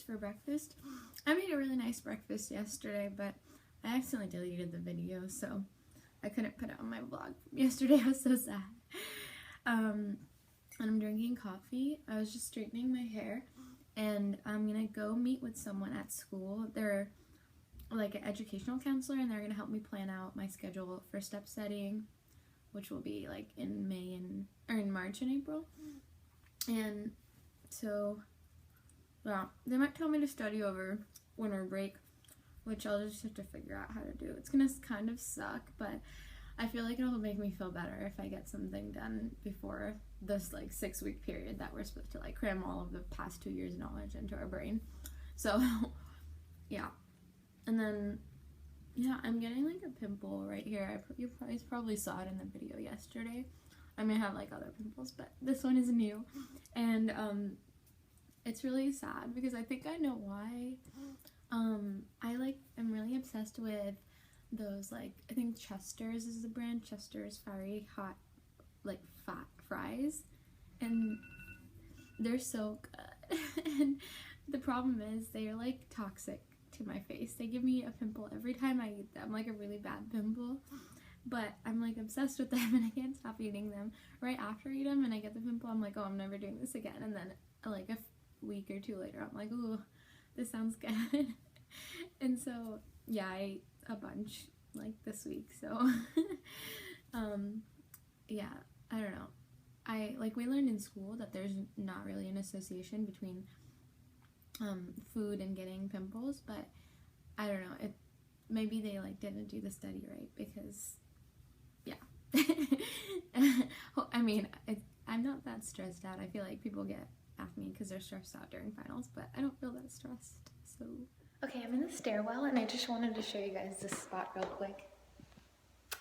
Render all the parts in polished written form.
for breakfast. I made a really nice breakfast yesterday, but I accidentally deleted the video, so I couldn't put it on my vlog from yesterday. I was so sad. And I'm drinking coffee. I was just straightening my hair, and I'm gonna go meet with someone at school. They're like an educational counselor, and they're gonna help me plan out my schedule for step studying, which will be like in March and April. And so, yeah, they might tell me to study over winter break, which I'll just have to figure out how to do. It's gonna kind of suck, but I feel like it'll make me feel better if I get something done before this like 6-week period that we're supposed to like cram all of the past 2 years' knowledge into our brain. So, yeah. And then, yeah, I'm getting like a pimple right here. You probably saw it in the video yesterday. I may have like other pimples, but this one is new. And it's really sad because I think I know why. I'm really obsessed with those, like, I think Chester's is the brand, Chester's Fiery Hot, like, fat fries, and they're so good. And the problem is they're like toxic to my face. They give me a pimple every time I eat them, like a really bad pimple, but I'm like obsessed with them and I can't stop eating them. Right after I eat them and I get the pimple, I'm like, oh, I'm never doing this again. And then like a week or two later, I'm like, ooh, this sounds good. And so yeah, I ate a bunch like this week. So yeah, I don't know. We learned in school that there's not really an association between food and getting pimples, but I don't know, maybe they like didn't do the study right, because yeah. I mean, I'm not that stressed out. I feel like people get at me because they're stressed out during finals, but I don't feel that stressed. So okay, I'm in the stairwell and I just wanted to show you guys this spot real quick.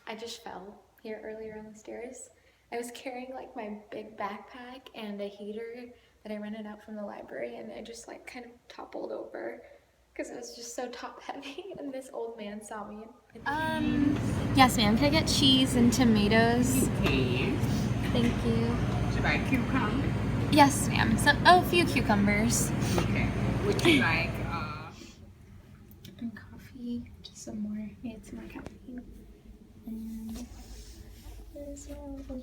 I just fell here earlier on the stairs. I was carrying like my big backpack and a heater that I rented out from the library, and I just like kind of toppled over because it was just so top heavy, and this old man saw me. Yes ma'am, can I get cheese and tomatoes? Okay. Thank you. Would you like cucumber? Yes ma'am, so a few cucumbers. Okay. Would you like and coffee, just some more, need some more caffeine. And there's a little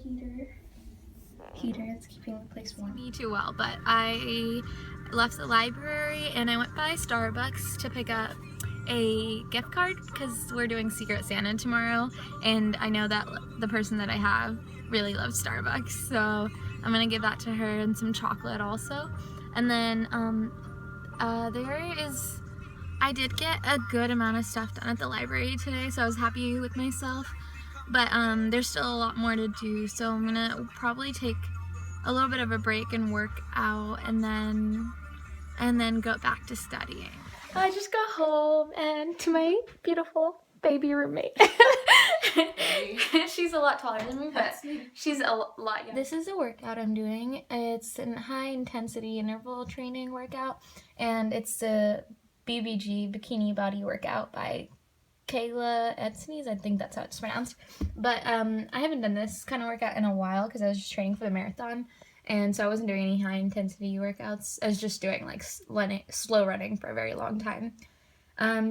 heater, it's keeping the place warm. Me too well, but I left the library and I went by Starbucks to pick up a gift card because we're doing Secret Santa tomorrow, and I know that the person that I have really loves Starbucks, so I'm gonna give that to her, and some chocolate also. And then I did get a good amount of stuff done at the library today, so I was happy with myself. But there's still a lot more to do, so I'm gonna probably take a little bit of a break and work out, and then go back to studying. I just got home and to my beautiful baby roommate. She's a lot taller than me, but she's a lot younger. This is a workout I'm doing. It's a high intensity interval training workout, and it's the BBG Bikini Body Workout by Kayla Edsneys, I think that's how it's pronounced. But I haven't done this kind of workout in a while because I was just training for the marathon, and so I wasn't doing any high intensity workouts. I was just doing like slow running for a very long time.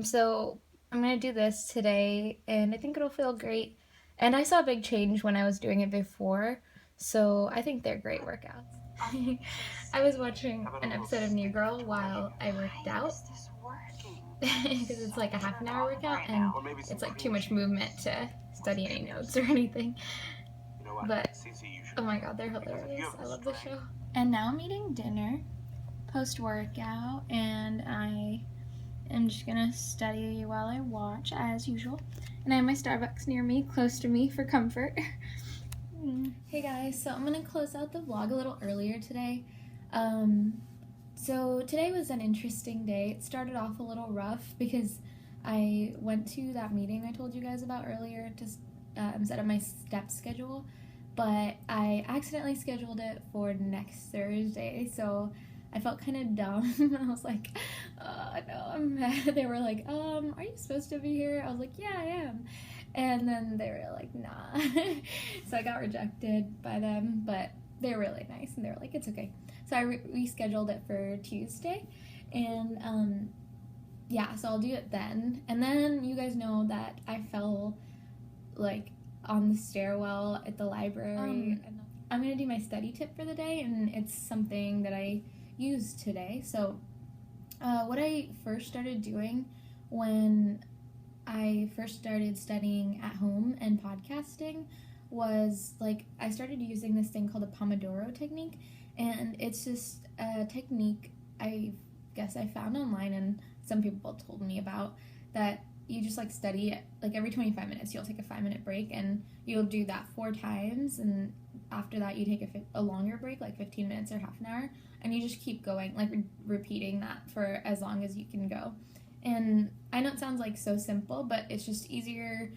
So I'm gonna do this today, and I think it'll feel great. And I saw a big change when I was doing it before, so I think they're great workouts. I was watching an episode of New Girl while I worked out, because it's like a half an hour workout and it's like too much movement to study any notes or anything. But oh my god, they're hilarious. I love the show. And now I'm eating dinner post workout, and I am just gonna study while I watch as usual. And I have my Starbucks near me, close to me for comfort. Hey guys, so I'm gonna close out the vlog a little earlier today. So today was an interesting day. It started off a little rough because I went to that meeting I told you guys about earlier to set up my step schedule, but I accidentally scheduled it for next Thursday, so I felt kind of dumb. I was like, no, I'm mad. They were like, are you supposed to be here? I was like, yeah, I am. And then they were like, nah. So I got rejected by them, but they were really nice, and they were like, it's okay. So I rescheduled it for Tuesday, And yeah, so I'll do it then. And then you guys know that I fell like on the stairwell at the library. I'm gonna do my study tip for the day, and it's something that I used today. So what I first started doing when I first started studying at home and podcasting was like I started using this thing called a Pomodoro technique, and it's just a technique I guess I found online and some people told me about, that you just like study it like every 25 minutes you'll take a 5-minute break, and you'll do that 4 times, and after that you take a longer break, like 15 minutes or half an hour, and you just keep going, like repeating that for as long as you can go. And I know it sounds like so simple, but it's just easier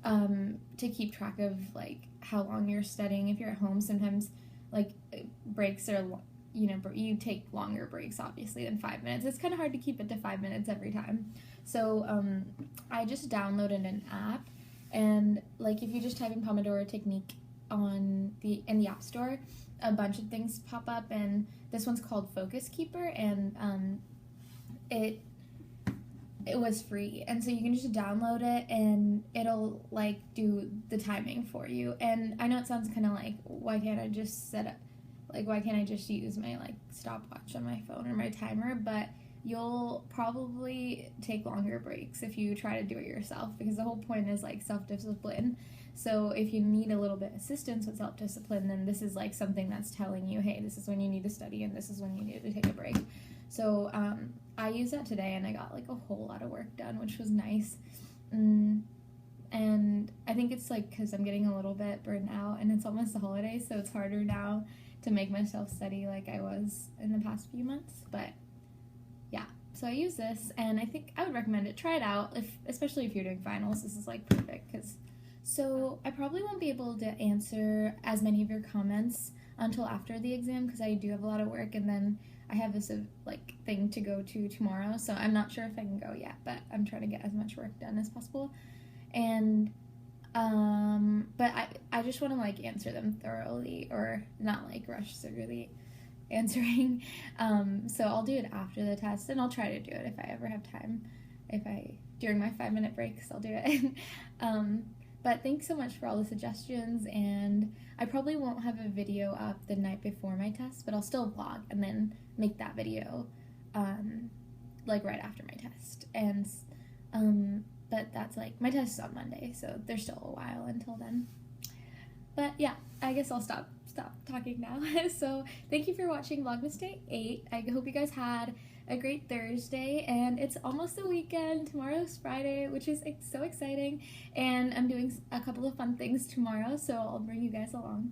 to keep track of like how long you're studying. If you're at home, sometimes like breaks are, you know, you take longer breaks obviously than 5 minutes. It's kind of hard to keep it to 5 minutes every time. So I just downloaded an app, and like if you just type in Pomodoro technique in the App Store, a bunch of things pop up, and this one's called Focus Keeper, and it was free, and so you can just download it and it'll like do the timing for you. And I know it sounds kind of like, why can't I just use my like stopwatch on my phone or my timer, but you'll probably take longer breaks if you try to do it yourself, because the whole point is like self-discipline. So if you need a little bit of assistance with self-discipline, then this is like something that's telling you, hey, this is when you need to study and this is when you need to take a break. So I used that today, and I got like a whole lot of work done, which was nice. And I think it's like because I'm getting a little bit burned out, and it's almost the holidays, so it's harder now to make myself study like I was in the past few months. But yeah, so I use this, and I think I would recommend it. Try it out, especially if you're doing finals. This is like perfect. So I probably won't be able to answer as many of your comments until after the exam, because I do have a lot of work, and then I have this like thing to go to tomorrow, so I'm not sure if I can go yet, but I'm trying to get as much work done as possible. And but I just want to like answer them thoroughly, or not like rush through the answering. So I'll do it after the test, and I'll try to do it if I ever have time. During my 5-minute breaks, I'll do it. But thanks so much for all the suggestions, and I probably won't have a video up the night before my test, but I'll still vlog and then make that video like right after my test. And but that's like, my test is on Monday, so there's still a while until then. But yeah, I guess I'll stop talking now. So thank you for watching Vlogmas Day 8. I hope you guys had a great Thursday, and it's almost the weekend. Tomorrow's Friday, which is so exciting, and I'm doing a couple of fun things tomorrow, so I'll bring you guys along.